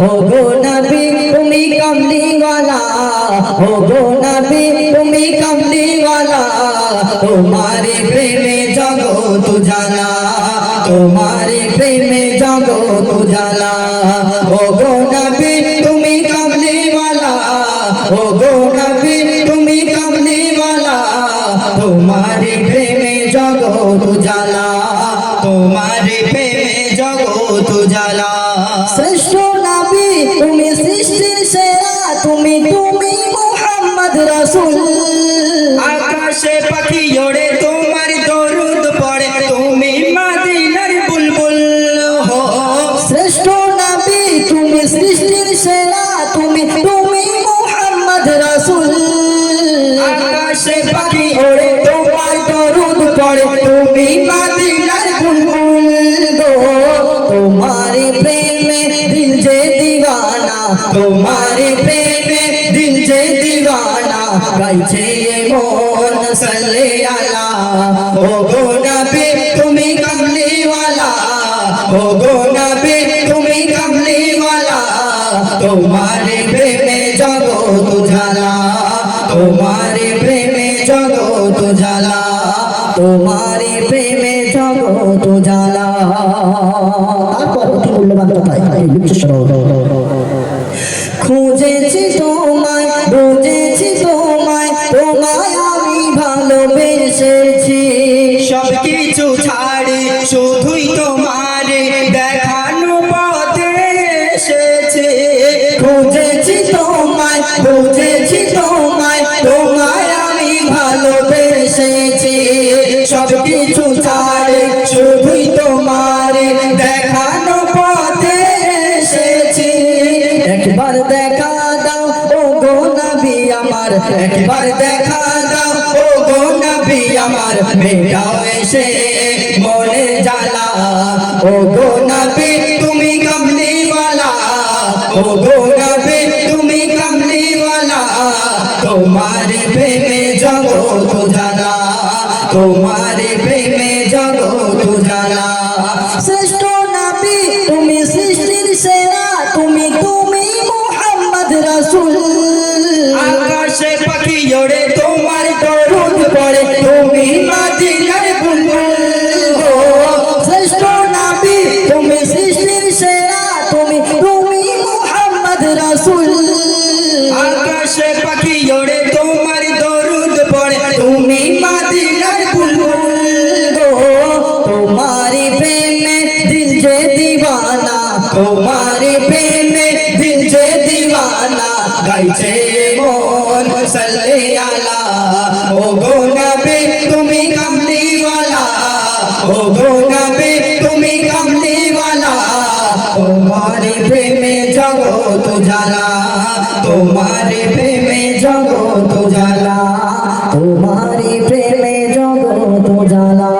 ও গো নবী তুমি কামলিওয়ালা, ও গো নবী তুমি কামলিওয়ালা, তোমারে প্রেমে জগৎ জালা, তোমারে প্রেমে জগৎ জালা। ও গো নবী তুমি কামলিওয়ালা, ও গো নবী তুমি কামলিওয়ালা, তোমারে প্রেমে জগৎ জালা, তোমারে প্রেমে জগৎ জালা। শ্রেষ্ঠ নবী তুমি সৃষ্টির সেরা, তুমি তুমি মুহাম্মদ রাসূল। আকাশে পাখি ওড়ে তোমার দরুদ পড়ে, তুমি মদিনার বুলবুল হো। শ্রেষ্ঠ নবী তুমি সৃষ্টির সেরা, তুমি তুমি মুহাম্মদ রাসূল। আকাশে পাখি ওরে তোমার দরুদ পড়ে, তুমি মদিনার বুলবুল গো। তোমারে প্রেমে দিল যে দিওয়ানা, তোমারে প্রেমে দিল যে দিওয়ানা, গাইছে মন সাল্লে আলা। ও গো নবী তুমি কামলিওয়ালা, ও গো নবী তুমি কামলিওয়ালা, তোমারে প্রেমে জগৎ জালা, তোমারে প্রেমে জগৎ জালা, তোমারে প্রেমে জগৎ জালা। তারপর অতি মূল্যবান কথায় খুঁজেছি তোমায়, বুঝেছি তোমায়, তোমায় আমি ভালোবেসেছি। সব কিছু ছাড়ি শুধুই তোমারে দেখানো পথে এসেছে। খুঁজেছি তোমায়, বুঝেছি তোমায়, তোমায় আমি ভালোবেসেছি। সব কিছু ছাড়ে শুধুই তোমারে দেখানো পথে এসেছি। একবার দেখা দাও ও গো নবী আমার, একবার দেখা দাও ও গো নবী আমার, মেটাও এসে মনের জ্বালা। ও গো নবী তুমি কামলিওয়ালা, ও গো নবী তুমি কামলিওয়ালা, তোমারে প্রেমে জগৎ জালা, তোমারে প্রেমে জগৎ জালা। শ্রেষ্ঠ নবী তুমি সৃষ্টির সেরা, তুমি তুমি মুহাম্মদ রাসূল। আকাশে পাখি ওড়ে তোমার দরুদ পড়ে, তুমি মদিনার বুলবুল গো। শ্রেষ্ঠ নবী তুমি সৃষ্টির সেরা, তুমি তুমি মুহাম্মদ রাসূল। আকাশে পাখি ওড়ে তোমার দরুদ পড়ে, তুমি মদিনার বুলবুল গো। তোমারে প্রেমে দিল যে দিওয়ানা, তোমারে প্রেমে দিল যে দিওয়ানা, গাইছে মন সাল্লে আলা। ও গো নবী তুমি কামলিওয়ালা, ও গো নবী তুমি কামলিওয়ালা, তোমারে প্রেমে জগৎ জালা, তোমারে প্রেমে জগৎ জালা, তোমারে প্রেমে জগৎ জালা।